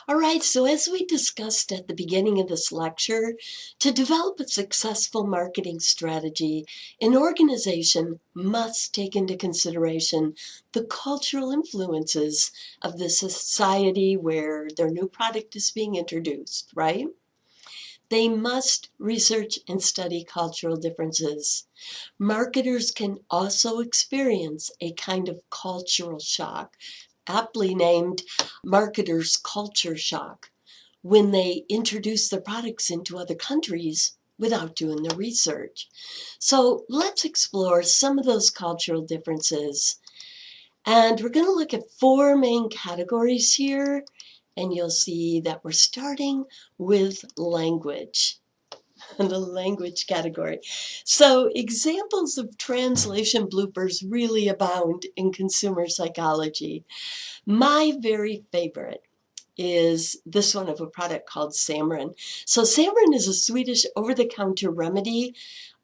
All right, so as we discussed at the beginning of this lecture, to develop a successful marketing strategy, an organization must take into consideration the cultural influences of the society where their new product is being introduced, right? They must research and study cultural differences. Marketers can also experience a kind of cultural shock, aptly named marketers' culture shock, when they introduce their products into other countries without doing the research. So let's explore some of those cultural differences. And we're going to look at four main categories here, and you'll see that we're starting with language. The language category. So examples of translation bloopers really abound in consumer psychology. My very favorite is this one of a product called Samarin. So Samarin is a Swedish over-the-counter remedy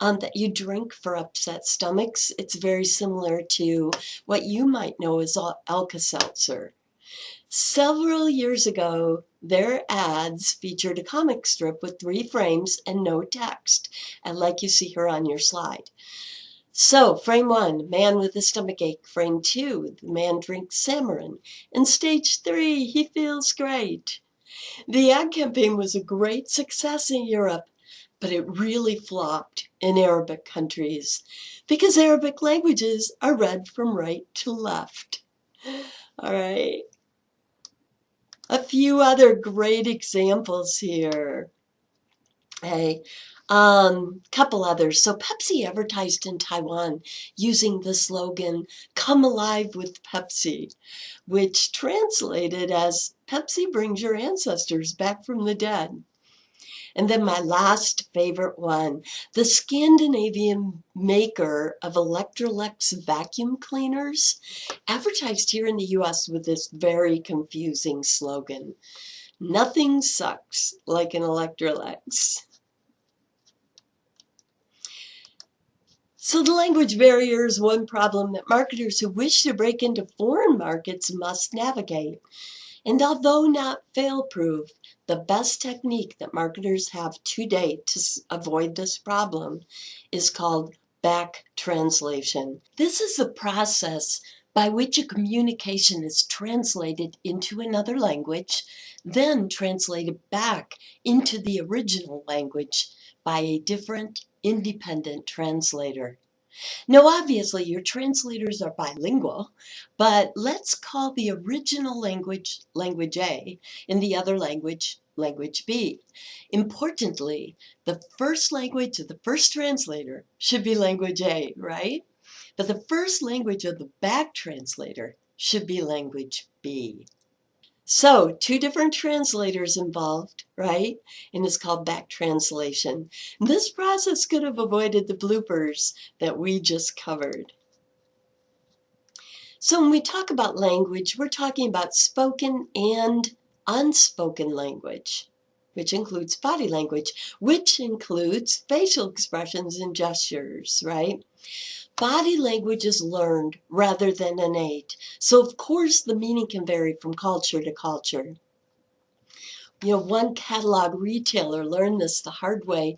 that you drink for upset stomachs. It's very similar to what you might know as Alka-Seltzer. Several years ago, their ads featured a comic strip with 3 frames and no text, and like you see here on your slide. So, frame 1, man with a stomachache. Frame 2, the man drinks Samarin. And stage 3, he feels great. The ad campaign was a great success in Europe, but it really flopped in Arabic countries because Arabic languages are read from right to left. All right. A few other great examples here. A couple others. So Pepsi advertised in Taiwan using the slogan, "Come alive with Pepsi," which translated as Pepsi brings your ancestors back from the dead. And then my last favorite one, the Scandinavian maker of Electrolux vacuum cleaners, advertised here in the US with this very confusing slogan, "Nothing sucks like an Electrolux." So the language barrier is one problem that marketers who wish to break into foreign markets must navigate. And although not fail-proof, the best technique that marketers have to date to avoid this problem is called back translation. This is the process by which a communication is translated into another language, then translated back into the original language by a different independent translator. Now, obviously, your translators are bilingual, but let's call the original language language A and the other language language B. Importantly, the first language of the first translator should be language A, right? But the first language of the back translator should be language B. So, 2 different translators involved, right? And it's called back translation. This process could have avoided the bloopers that we just covered. So when we talk about language, we're talking about spoken and unspoken language, which includes body language, which includes facial expressions and gestures, right? Body language is learned rather than innate. So of course the meaning can vary from culture to culture. One catalog retailer learned this the hard way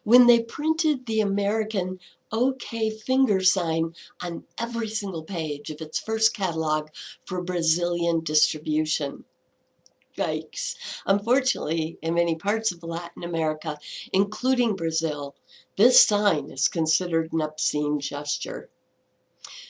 when they printed the American OK finger sign on every single page of its first catalog for Brazilian distribution. Yikes. Unfortunately, in many parts of Latin America, including Brazil, this sign is considered an obscene gesture.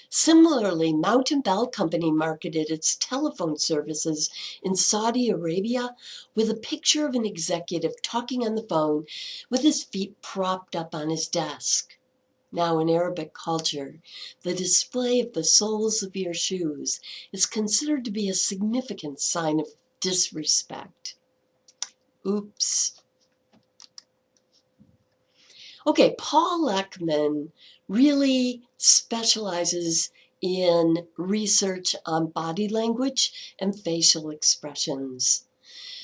Similarly, Mountain Bell Company marketed its telephone services in Saudi Arabia with a picture of an executive talking on the phone with his feet propped up on his desk. Now, in Arabic culture, the display of the soles of your shoes is considered to be a significant sign of disrespect. Oops. Okay, Paul Ekman really specializes in research on body language and facial expressions.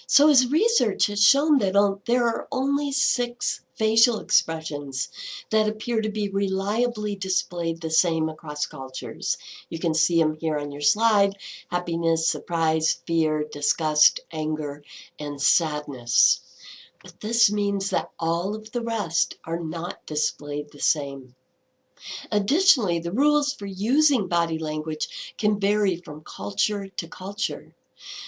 So his research has shown that there are only 6 facial expressions that appear to be reliably displayed the same across cultures. You can see them here on your slide: happiness, surprise, fear, disgust, anger, and sadness. But this means that all of the rest are not displayed the same. Additionally, the rules for using body language can vary from culture to culture.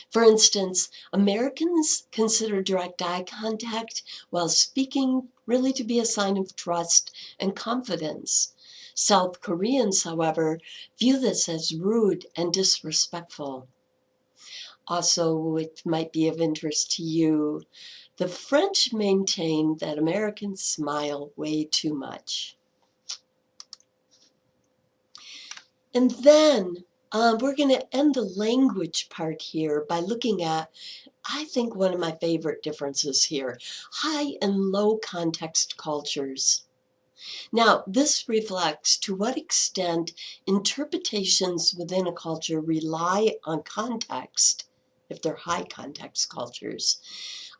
For instance, Americans consider direct eye contact while speaking really to be a sign of trust and confidence. South Koreans, however, view this as rude and disrespectful. Also, it might be of interest to you, the French maintain that Americans smile way too much. And then we're going to end the language part here by looking at, I think, one of my favorite differences here: high and low context cultures. Now, this reflects to what extent interpretations within a culture rely on context, if they're high context cultures,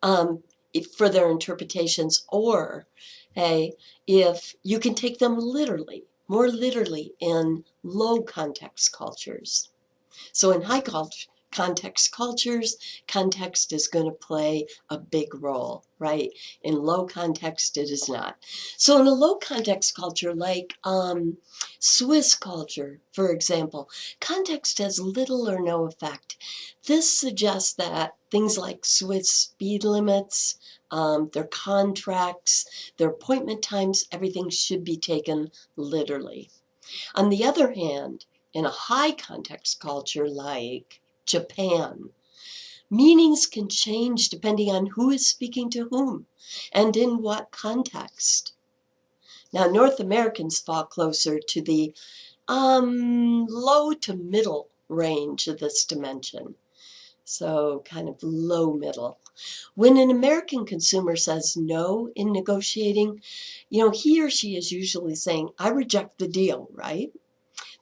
for their interpretations, or, hey, if you can take them literally, more literally, in low context cultures. So in high context cultures, context is going to play a big role, right? In low context, it is not. So in a low context culture, like Swiss culture, for example, context has little or no effect. This suggests that things like Swiss speed limits, their contracts, their appointment times, everything should be taken literally. On the other hand, in a high context culture like Japan, meanings can change depending on who is speaking to whom and in what context. Now, North Americans fall closer to the low to middle range of this dimension. So kind of low middle. When an American consumer says no in negotiating, he or she is usually saying, I reject the deal, right?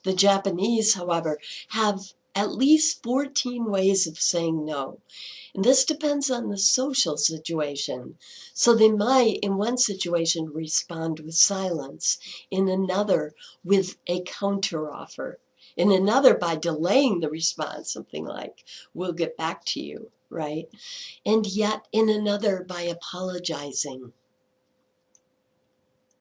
The Japanese, however, have at least 14 ways of saying no. And this depends on the social situation. So they might, in one situation, respond with silence, in another, with a counteroffer, in another, by delaying the response, something like, we'll get back to you, right? And yet in another, by apologizing.